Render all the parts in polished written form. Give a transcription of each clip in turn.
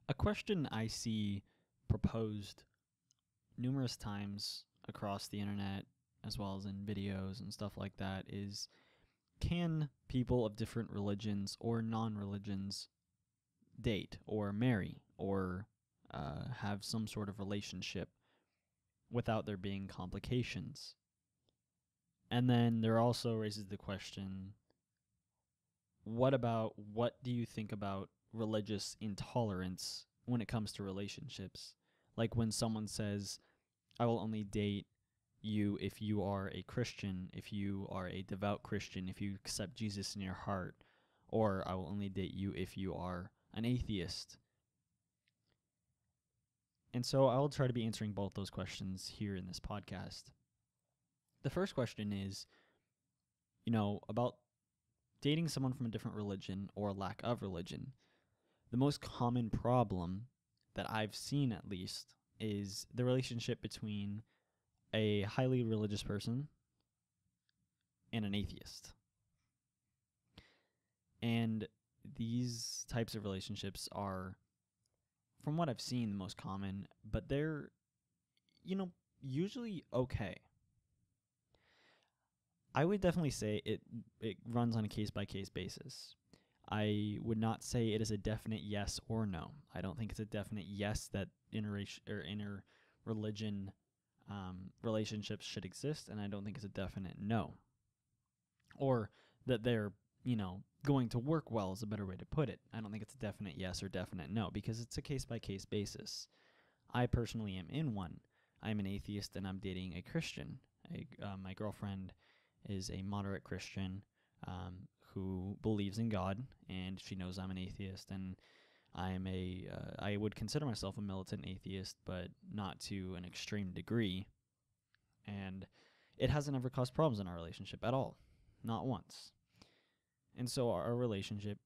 A question I see proposed numerous times across the internet, as well as in videos and stuff like that, is can people of different religions or non-religions date or marry or have some sort of relationship without there being complications? And then there also raises the question, what do you think about religious intolerance when it comes to relationships? Like when someone says, I will only date you if you are a Christian, if you are a devout Christian, if you accept Jesus in your heart, or I will only date you if you are an atheist. And so I will try to be answering both those questions here in this podcast. The first question is, about dating someone from a different religion or lack of religion. The most common problem that I've seen, at least, is the relationship between a highly religious person and an atheist. And these types of relationships are, from what I've seen, the most common, but they're, usually okay. I would definitely say it runs on a case-by-case basis. I would not say it is a definite yes or no. I don't think it's a definite yes that inter-religion relationships should exist, and I don't think it's a definite no. Or that they're, going to work well is a better way to put it. I don't think it's a definite yes or definite no, because it's a case-by-case basis. I personally am in one. I'm an atheist and I'm dating a Christian. My girlfriend is a moderate Christian who believes in God, and she knows I'm an atheist, and I would consider myself a militant atheist, but not to an extreme degree. And it hasn't ever caused problems in our relationship at all, not once. And so our relationship,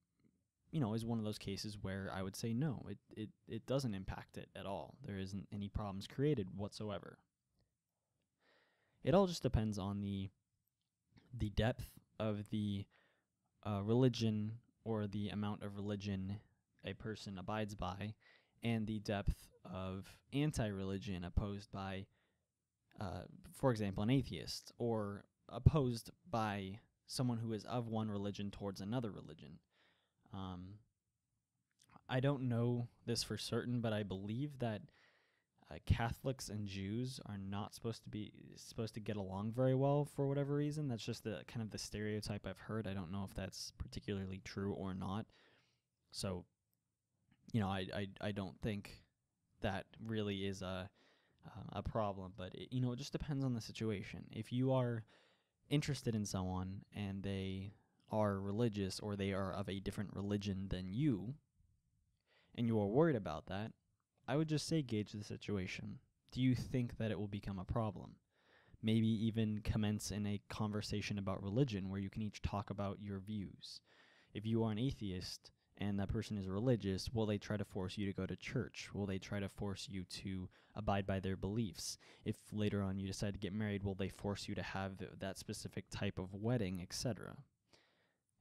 is one of those cases where I would say no, it doesn't impact it at all. There isn't any problems created whatsoever. It all just depends on the depth of the religion or the amount of religion a person abides by, and the depth of anti-religion opposed by, for example, an atheist, or opposed by someone who is of one religion towards another religion. I don't know this for certain, but I believe that Catholics and Jews are not supposed to get along very well for whatever reason. That's just the kind of the stereotype I've heard. I don't know if that's particularly true or not. So, I don't think that really is a problem. But it just depends on the situation. If you are interested in someone and they are religious or they are of a different religion than you, and you are worried about that, I would just say gauge the situation. Do you think that it will become a problem? Maybe even commence in a conversation about religion where you can each talk about your views. If you are an atheist and that person is religious, will they try to force you to go to church? Will they try to force you to abide by their beliefs? If later on you decide to get married, will they force you to have that specific type of wedding, etc.?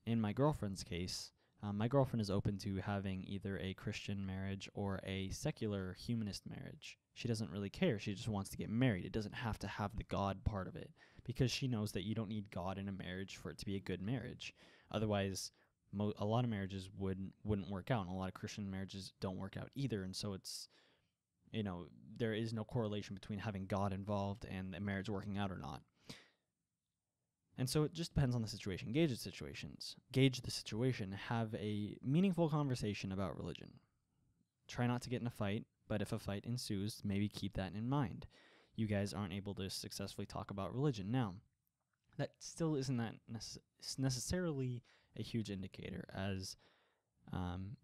In my girlfriend's case, my girlfriend is open to having either a Christian marriage or a secular humanist marriage. She doesn't really care. She just wants to get married. It doesn't have to have the God part of it, because she knows that you don't need God in a marriage for it to be a good marriage. Otherwise, a lot of marriages wouldn't work out, and a lot of Christian marriages don't work out either. And so it's, there is no correlation between having God involved and a marriage working out or not. And so it just depends on the situation. Gauge the situation. Have a meaningful conversation about religion. Try not to get in a fight, but if a fight ensues, maybe keep that in mind. You guys aren't able to successfully talk about religion. Now, that still isn't that necessarily a huge indicator, as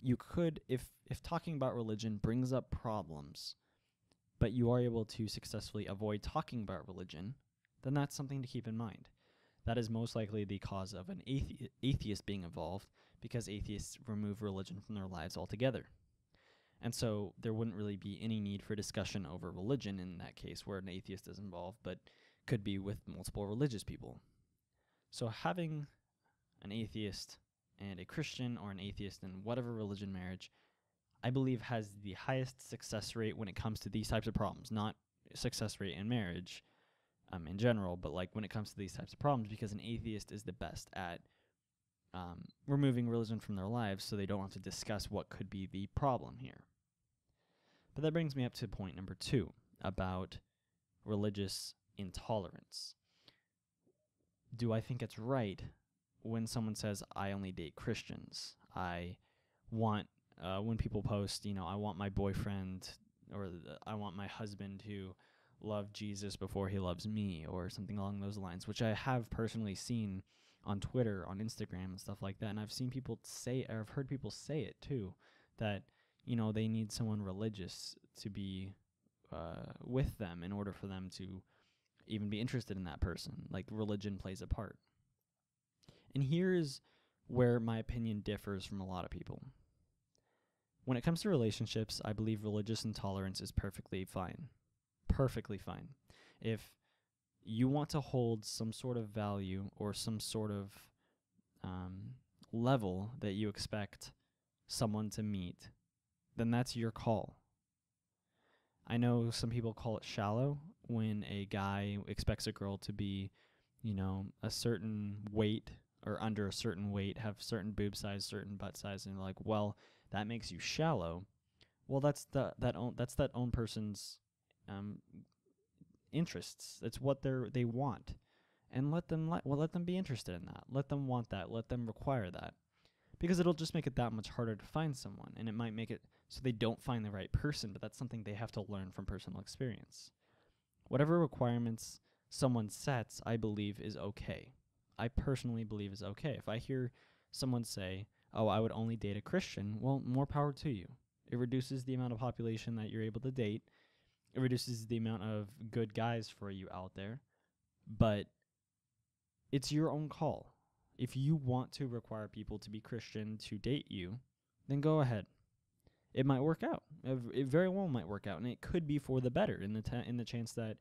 you could, if talking about religion brings up problems, but you are able to successfully avoid talking about religion, then that's something to keep in mind. That is most likely the cause of an atheist being involved, because atheists remove religion from their lives altogether. And so there wouldn't really be any need for discussion over religion in that case where an atheist is involved, but could be with multiple religious people. So having an atheist and a Christian, or an atheist and whatever religion marriage, I believe has the highest success rate when it comes to these types of problems, not success rate in marriage in general, but like when it comes to these types of problems, because an atheist is the best at removing religion from their lives so they don't have to discuss what could be the problem here. But that brings me up to point number 2 about religious intolerance. Do I think it's right when someone says, I only date Christians? I want, when people post, I want my boyfriend or I want my husband to love Jesus before he loves me, or something along those lines, which I have personally seen on Twitter, on Instagram, and stuff like that. And I've seen people say, or I've heard people say it too, that, they need someone religious to be with them in order for them to even be interested in that person. Like, religion plays a part. And here's where my opinion differs from a lot of people. When it comes to relationships, I believe religious intolerance is perfectly fine. Perfectly fine. If you want to hold some sort of value or some sort of level that you expect someone to meet, then that's your call. I know some people call it shallow when a guy expects a girl to be, a certain weight or under a certain weight, have certain boob size, certain butt size, and like, well, that makes you shallow. Well, that's that own person's interests. It's what they want, and let them be interested in that. Let them want that. Let them require that, because it'll just make it that much harder to find someone, and it might make it so they don't find the right person. But that's something they have to learn from personal experience. Whatever requirements someone sets, I believe is okay. I personally believe is okay. If I hear someone say, "Oh, I would only date a Christian," well, more power to you. It reduces the amount of population that you're able to date. It reduces the amount of good guys for you out there. But it's your own call. If you want to require people to be Christian to date you, then go ahead. It might work out. It very well might work out, and it could be for the better in the chance that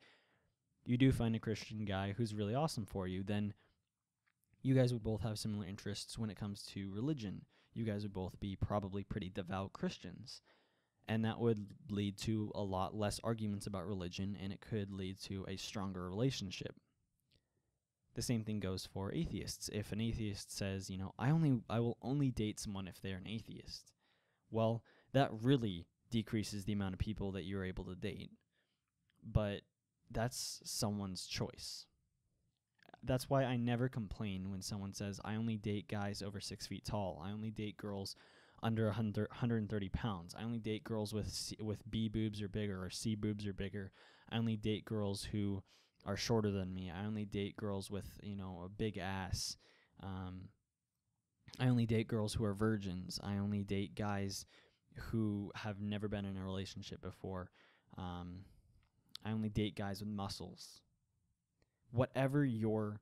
you do find a Christian guy who's really awesome for you. Then you guys would both have similar interests when it comes to religion. You guys would both be probably pretty devout Christians. And that would lead to a lot less arguments about religion, and it could lead to a stronger relationship. The same thing goes for atheists. If an atheist says, I will only date someone if they're an atheist, well, that really decreases the amount of people that you're able to date. But that's someone's choice. That's why I never complain when someone says, I only date guys over 6 feet tall. I only date girls under 130 pounds. I only date girls with B boobs or bigger, or C boobs or bigger. I only date girls who are shorter than me. I only date girls with, a big ass. I only date girls who are virgins. I only date guys who have never been in a relationship before. I only date guys with muscles. Whatever your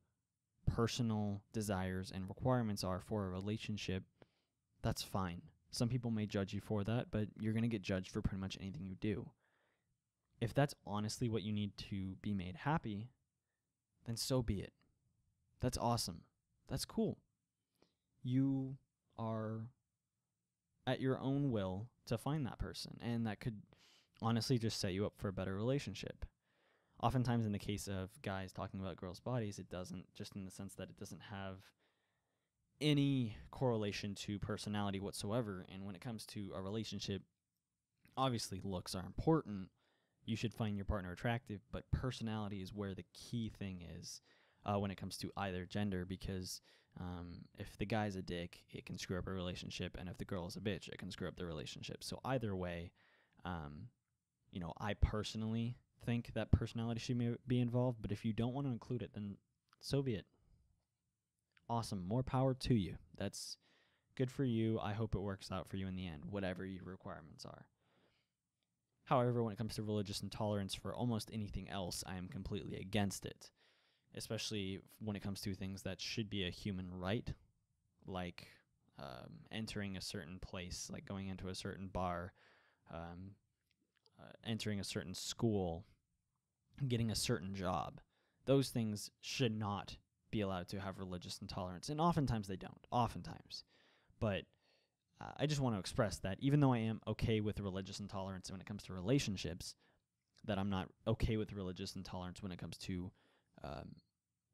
personal desires and requirements are for a relationship, that's fine. Some people may judge you for that, but you're going to get judged for pretty much anything you do. If that's honestly what you need to be made happy, then so be it. That's awesome. That's cool. You are at your own will to find that person, and that could honestly just set you up for a better relationship. Oftentimes in the case of guys talking about girls' bodies, it doesn't, just in the sense that it doesn't have any correlation to personality whatsoever. And when it comes to a relationship, obviously looks are important. You should find your partner attractive, but personality is where the key thing is when it comes to either gender, because if the guy's a dick, it can screw up a relationship, and if the girl is a bitch, it can screw up the relationship. So either way, I personally think that personality should be involved, but if you don't want to include it, then so be it. Awesome. More power to you. That's good for you. I hope it works out for you in the end, whatever your requirements are. However, when it comes to religious intolerance for almost anything else, I am completely against it, especially when it comes to things that should be a human right, like entering a certain place, like going into a certain bar, entering a certain school, getting a certain job. Those things should not be allowed to have religious intolerance, and oftentimes they don't. Oftentimes. But I just want to express that even though I am okay with religious intolerance when it comes to relationships, that I'm not okay with religious intolerance when it comes to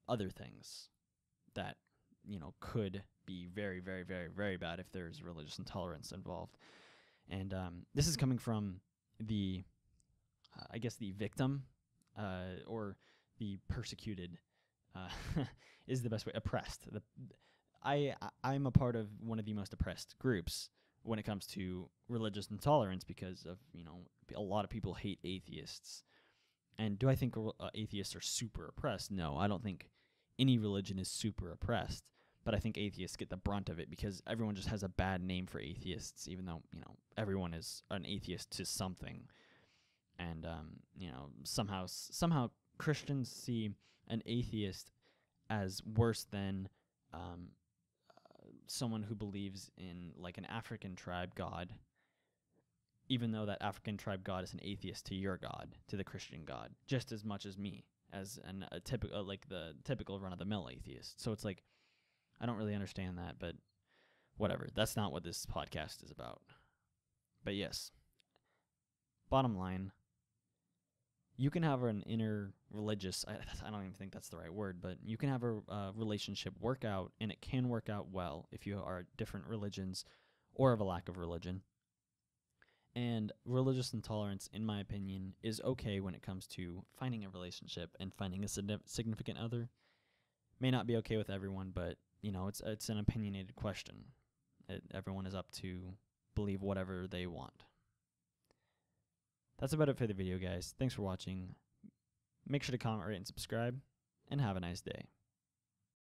other things that, could be very, very, very, very bad if there's religious intolerance involved. And this is coming from the, I guess, the victim or the persecuted is the best way, oppressed. I'm a part of one of the most oppressed groups when it comes to religious intolerance because of, a lot of people hate atheists. And do I think atheists are super oppressed? No, I don't think any religion is super oppressed, but I think atheists get the brunt of it because everyone just has a bad name for atheists, even though, everyone is an atheist to something. And, somehow Christians see an atheist as worse than someone who believes in like an African tribe god, even though that African tribe god is an atheist to your God, to the Christian God, just as much as me, as a typical, like the typical run-of-the-mill atheist. So it's like, I don't really understand that, but whatever. That's not what this podcast is about. But yes, bottom line, you can have an inner religious, I don't even think that's the right word, but you can have a relationship work out, and it can work out well if you are different religions or have a lack of religion. And religious intolerance, in my opinion, is okay when it comes to finding a relationship and finding a significant other. May not be okay with everyone, but, it's an opinionated question. Everyone is up to believe whatever they want. That's about it for the video, guys. Thanks for watching. Make sure to comment, rate, and subscribe, and have a nice day.